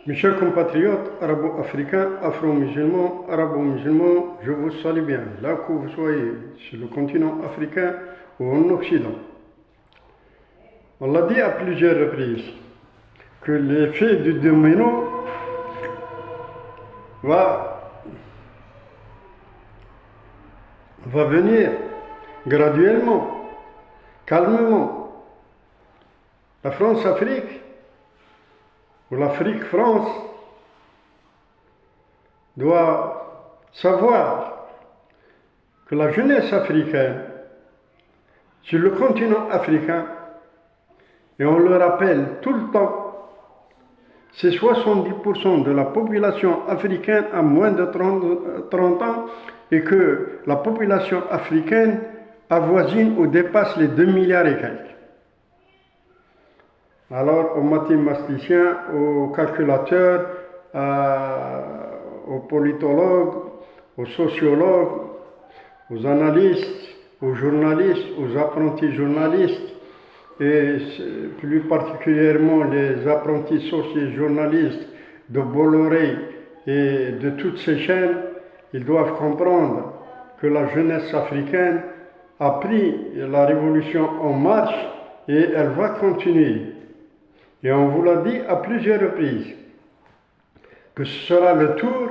Mes chers compatriotes arabo-africains, afro-musulmans, arabo-musulmans, je vous salue bien, là que vous soyez, sur le continent africain ou en Occident. On l'a dit à plusieurs reprises, que l'effet du domino va venir graduellement, calmement. La France-Afrique, ou l'Afrique-France, doit savoir que la jeunesse africaine, sur le continent africain, et on le rappelle tout le temps, c'est 70% de la population africaine à moins de 30 ans et que la population africaine avoisine ou dépasse les 2 milliards et quelques. Alors aux mathématiciens, aux calculateurs, aux politologues, aux sociologues, aux analystes, aux journalistes, aux apprentis journalistes, et plus particulièrement les apprentis socio-journalistes de Bolloré et de toutes ces chaînes, ils doivent comprendre que la jeunesse africaine a pris la révolution en marche et elle va continuer. Et on vous l'a dit à plusieurs reprises, que ce sera le tour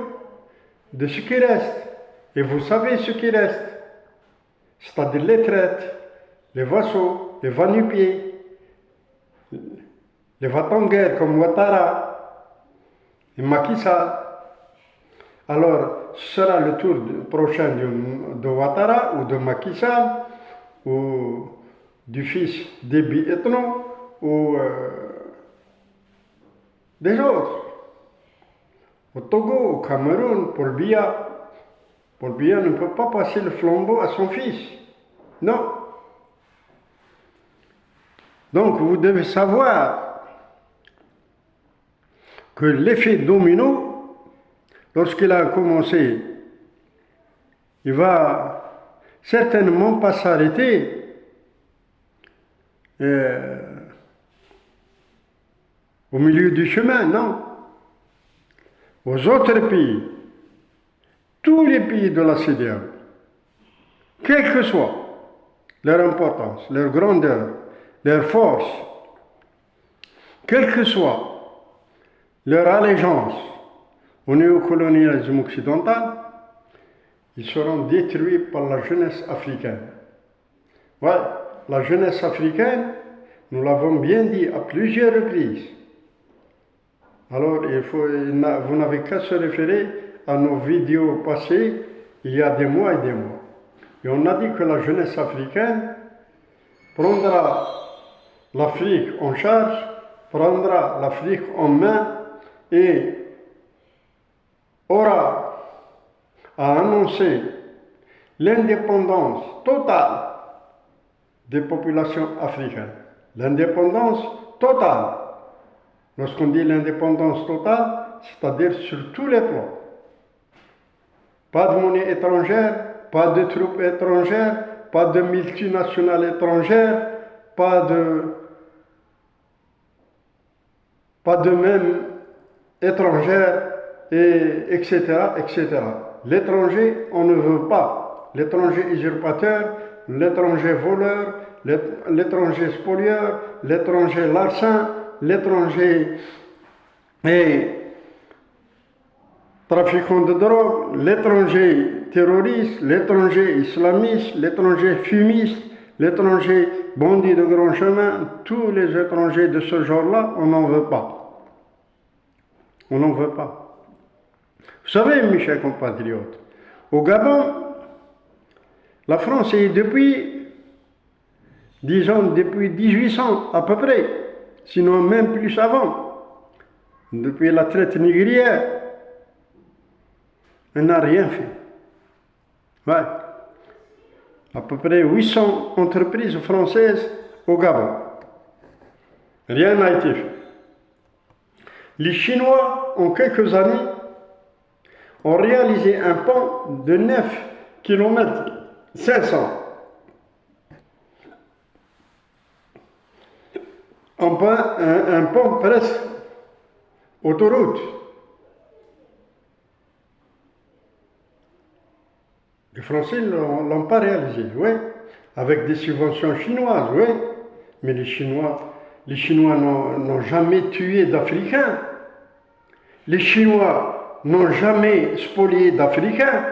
de ce qui reste. Et vous savez ce qui reste, c'est-à-dire les traites, les vassaux, les va-nu-pieds, les va-t-en-guerre comme Ouattara, et Macky Sall. Alors, ce sera le tour prochain de Ouattara ou de Macky Sall, ou du fils d'Ebi Etno, ou des autres. Au Togo, au Cameroun, Paul Biya. Paul Biya ne peut pas passer le flambeau à son fils. Non. Donc vous devez savoir que l'effet domino, lorsqu'il a commencé, il va certainement pas s'arrêter au milieu du chemin, non. Aux autres pays, tous les pays de la CEDEAO, quelle que soit leur importance, leur grandeur, leur force, quelle que soit leur allégeance au néocolonialisme occidental, ils seront détruits par la jeunesse africaine. Ouais, la jeunesse africaine, nous l'avons bien dit à plusieurs reprises. Alors, vous n'avez qu'à se référer à nos vidéos passées, il y a des mois et des mois. Et on a dit que la jeunesse africaine prendra l'Afrique en charge, prendra l'Afrique en main et aura à annoncer l'indépendance totale des populations africaines. L'indépendance totale. Lorsqu'on dit l'indépendance totale, c'est-à-dire sur tous les plans. Pas de monnaie étrangère, pas de troupes étrangères, pas de multinationales étrangères, pas de même étrangères, etc., etc. L'étranger, on ne veut pas. L'étranger usurpateur, l'étranger voleur, l'étranger spolieur, l'étranger larcin, l'étranger trafiquant de drogue, l'étranger terroriste, l'étranger islamiste, l'étranger fumiste, l'étranger bandit de grand chemin, tous les étrangers de ce genre-là, on n'en veut pas. On n'en veut pas. Vous savez, mes chers compatriotes, au Gabon, la France est depuis 1800 à peu près, sinon même plus avant, depuis la traite négrière, elle n'a rien fait. Ouais. À peu près 800 entreprises françaises au Gabon. Rien n'a été fait. Les Chinois, en quelques années, ont réalisé un pont de 9 km 500. Un pont presque autoroute. Les Français ne l'ont pas réalisé, oui, avec des subventions chinoises, oui, mais les Chinois n'ont jamais tué d'Africains. Les Chinois n'ont jamais spolié d'Africains.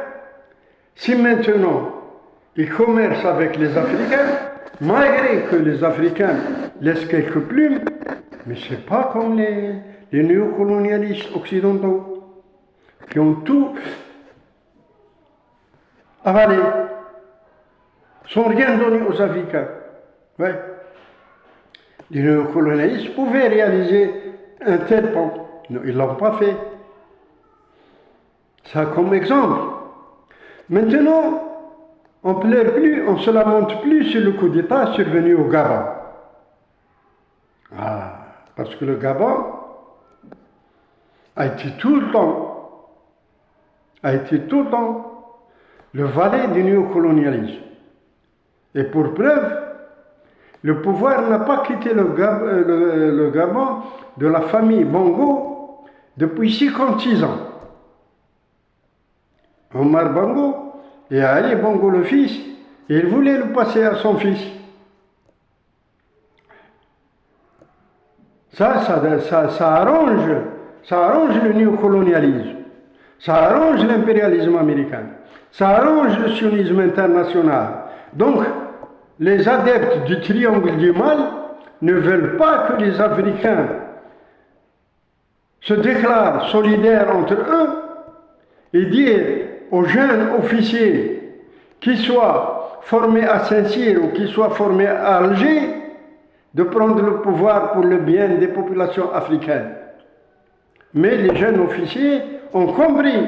Si maintenant ils commercent avec les Africains, malgré que les Africains laissent quelques plumes, mais ce n'est pas comme les néocolonialistes occidentaux qui ont tout avalé, sans rien donner aux Africains. Ouais. Les néocolonialistes pouvaient réaliser un tel plan. Non, ils ne l'ont pas fait. Ça comme exemple. Maintenant, on ne pleure plus, on ne se lamente plus sur le coup d'État survenu au Gabon. Ah, parce que le Gabon a été tout le temps le valet du néocolonialisme. Et pour preuve, le pouvoir n'a pas quitté le Gabon de la famille Bongo depuis 56 ans. Omar Bongo et Ali Bongo le fils, et il voulait le passer à son fils. Ça arrange le néocolonialisme, ça arrange l'impérialisme américain, ça arrange le sionisme international. Donc, les adeptes du triangle du mal ne veulent pas que les Africains se déclarent solidaires entre eux et dire aux jeunes officiers qui soient formés à Saint-Cyr ou qui soient formés à Alger de prendre le pouvoir pour le bien des populations africaines. Mais les jeunes officiers ont compris,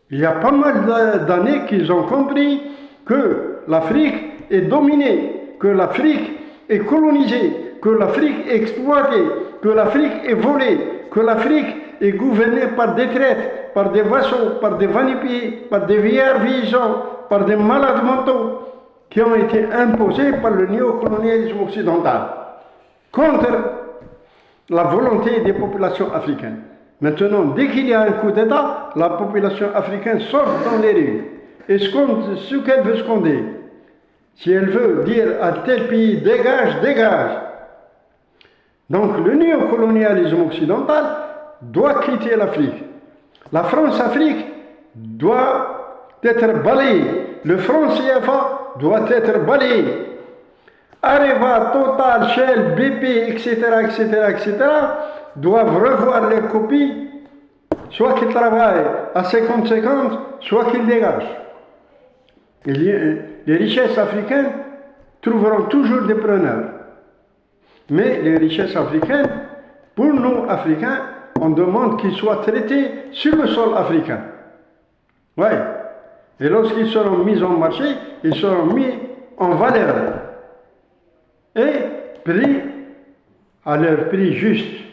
il y a pas mal d'années qu'ils ont compris que l'Afrique est dominée, que l'Afrique est colonisée, que l'Afrique est exploitée, que l'Afrique est volée, que l'Afrique est gouvernée par des traites, par des vassaux, par des vanipiers, par des vieillards vieillissants, par des malades mentaux qui ont été imposés par le néocolonialisme occidental contre la volonté des populations africaines. Maintenant, dès qu'il y a un coup d'État, la population africaine sort dans les rues et sconde ce qu'elle veut sconder. Si elle veut dire à tel pays dégage, dégage. Donc le néocolonialisme occidental doit quitter l'Afrique. La France-Afrique doit être balayée. Le franc CFA doit être balayé. Areva, Total, Shell, BP, etc., doivent revoir leurs copies, soit qu'ils travaillent à 50-50, soit qu'ils dégagent. Et les richesses africaines trouveront toujours des preneurs. Mais les richesses africaines, pour nous, Africains, on demande qu'ils soient traités sur le sol africain. Oui. Et lorsqu'ils seront mis en marché, ils seront mis en valeur. Et pris à leur prix juste.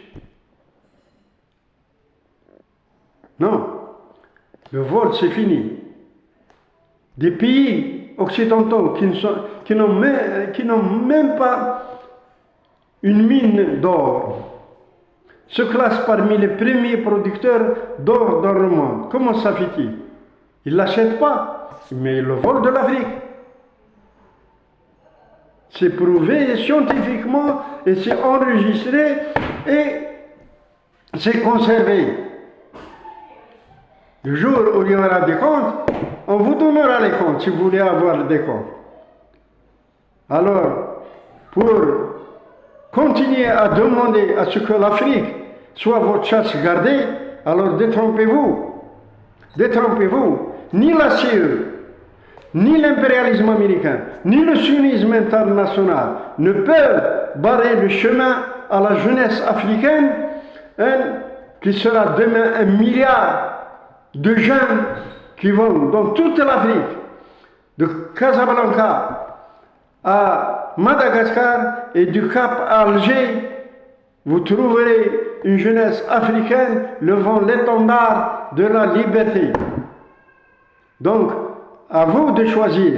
Non. Le vol, c'est fini. Des pays occidentaux qui n'ont même pas une mine d'or se classent parmi les premiers producteurs d'or dans le monde. Comment ça fait-il? Ils ne l'achètent pas, mais ils le volent de l'Afrique. C'est prouvé scientifiquement et c'est enregistré et c'est conservé. Le jour où il y aura des comptes, on vous donnera les comptes si vous voulez avoir des comptes. Alors, pour continuez à demander à ce que l'Afrique soit votre chasse gardée, alors détrompez-vous. Détrompez-vous. Ni la CE, ni l'impérialisme américain, ni le sionisme international ne peuvent barrer le chemin à la jeunesse africaine, qui sera demain 1 milliard de jeunes qui vont dans toute l'Afrique, de Casablanca à Madagascar et du Cap à Alger, vous trouverez une jeunesse africaine levant l'étendard de la liberté. Donc, à vous de choisir,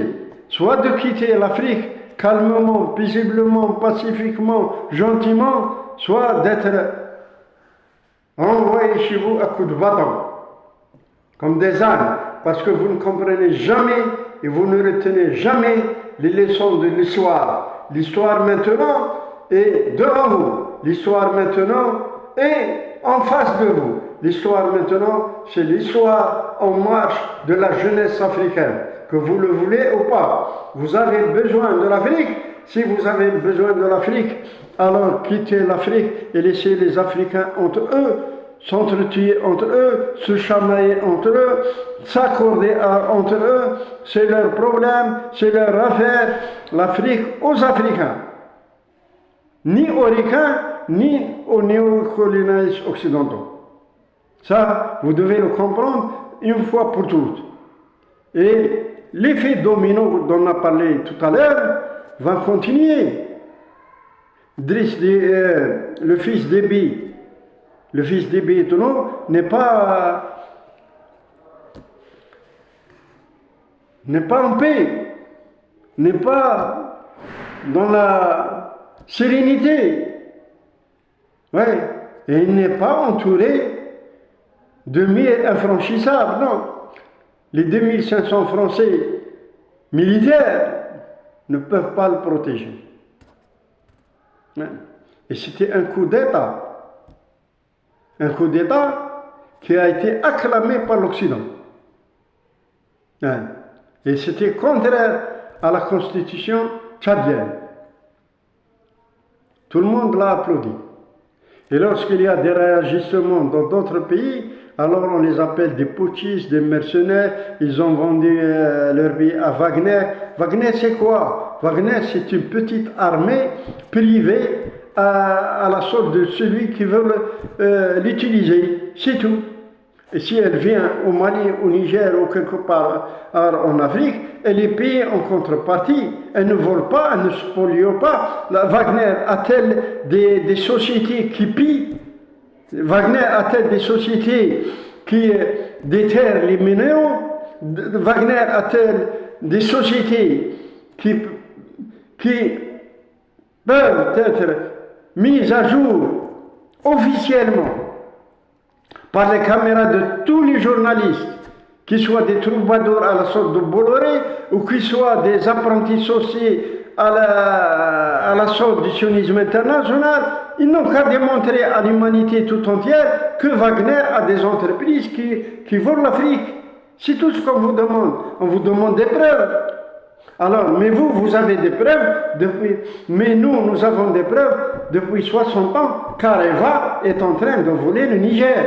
soit de quitter l'Afrique calmement, paisiblement, pacifiquement, gentiment, soit d'être envoyés chez vous à coups de bâton, comme des ânes, parce que vous ne comprenez jamais et vous ne retenez jamais les leçons de l'histoire. L'histoire maintenant est devant vous. L'histoire maintenant est en face de vous. L'histoire maintenant, c'est l'histoire en marche de la jeunesse africaine, que vous le voulez ou pas. Vous avez besoin de l'Afrique. Si vous avez besoin de l'Afrique, alors quittez l'Afrique et laissez les Africains entre eux, s'entretuer entre eux, se chamailler entre eux, s'accorder entre eux. C'est leur problème, c'est leur affaire. L'Afrique aux Africains. Ni aux Ricains, ni aux néocolonialistes occidentaux. Ça, vous devez le comprendre une fois pour toutes. Et l'effet domino dont on a parlé tout à l'heure va continuer. Le fils d'Ebi, n'est pas en paix, n'est pas dans la sérénité. Ouais. Et il n'est pas entouré de murs infranchissables, non. Les 2500 Français militaires ne peuvent pas le protéger. Et c'était un coup d'État. Un coup d'État qui a été acclamé par l'Occident. Et c'était contraire à la constitution tchadienne. Tout le monde l'a applaudi. Et lorsqu'il y a des réagissements dans d'autres pays, alors on les appelle des putschistes, des mercenaires. Ils ont vendu leur pays à Wagner. Wagner, c'est quoi? Wagner, c'est une petite armée privée à la sorte de celui qui veut l'utiliser. C'est tout. Et si elle vient au Mali, au Niger ou quelque part en Afrique, elle est payée en contrepartie. Elle ne vole pas, elle ne spolie pas. Wagner a-t-elle des sociétés qui pillent? Wagner a-t-elle des sociétés qui déterrent les minéraux? Wagner a-t-elle des sociétés qui peuvent être mises à jour officiellement par les caméras de tous les journalistes, qu'ils soient des troubadours à la sorte de Bolloré ou qu'ils soient des apprentis sorciers à la sorte du sionisme international? Ils n'ont qu'à démontrer à l'humanité tout entière que Wagner a des entreprises qui volent l'Afrique. C'est tout ce qu'on vous demande. On vous demande des preuves. Alors, mais vous avez des preuves mais nous avons des preuves depuis 60 ans qu'Areva est en train de voler le Niger.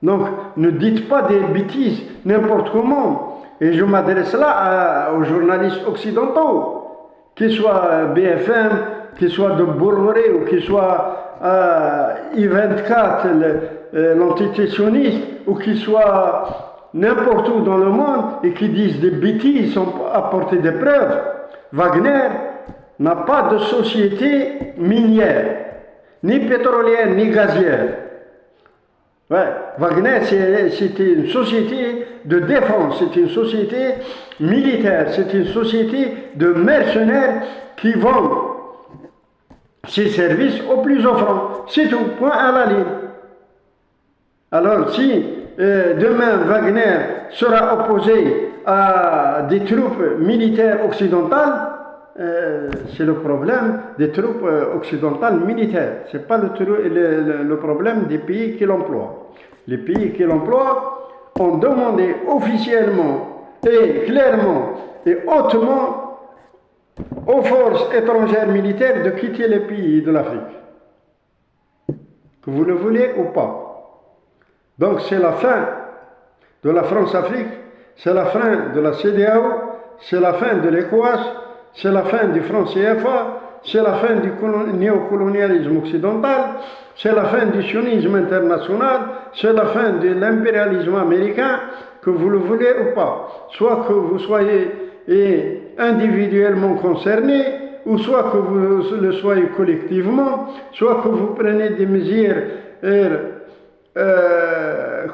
Donc, ne dites pas des bêtises n'importe comment. Et je m'adresse là aux journalistes occidentaux, qu'ils soient BFM, qu'ils soient de Bolloré ou qu'ils soient I24, l'entité sioniste, ou qu'ils soient n'importe où dans le monde et qui disent des bêtises sans apporter des preuves. Wagner n'a pas de société minière, ni pétrolière, ni gazière. Ouais, Wagner, c'était une société de défense, c'est une société militaire, c'est une société de mercenaires qui vendent ses services aux plus offrants. C'est tout, point à la ligne. Alors si demain Wagner sera opposé à des troupes militaires occidentales, c'est le problème des troupes occidentales militaires. Ce n'est pas le problème des pays qui l'emploient. Les pays qui l'emploient ont demandé officiellement et clairement et hautement aux forces étrangères militaires de quitter les pays de l'Afrique. Que vous le voulez ou pas. Donc c'est la fin de la France-Afrique, c'est la fin de la CEDEAO, c'est la fin de l'ECOWAS, c'est la fin du franc CFA, c'est la fin du néocolonialisme occidental, c'est la fin du sionisme international, c'est la fin de l'impérialisme américain, que vous le voulez ou pas. Soit que vous soyez individuellement concerné, ou soit que vous le soyez collectivement, soit que vous preniez des mesures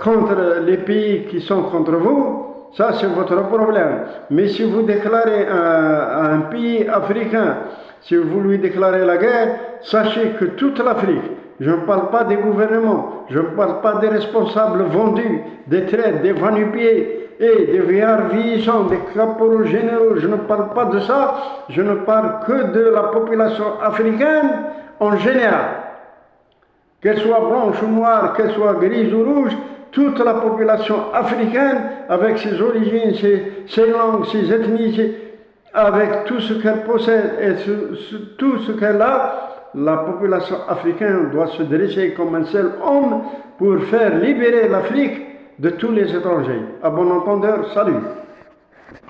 contre les pays qui sont contre vous. Ça, c'est votre problème. Mais si vous déclarez à un pays africain, si vous lui déclarez la guerre, sachez que toute l'Afrique Je ne parle pas des gouvernements. Je ne parle pas des responsables vendus, des traites, des va-nu-pieds et des vieillards vieillissants, des caporaux généraux. Je ne parle pas de ça. Je ne parle que de la population africaine en général. Qu'elle soit blanche ou noire, qu'elle soit grise ou rouge, toute la population africaine, avec ses origines, ses langues, ses ethnies, avec tout ce qu'elle possède et tout ce qu'elle a, la population africaine doit se dresser comme un seul homme pour faire libérer l'Afrique de tous les étrangers. À bon entendeur, salut.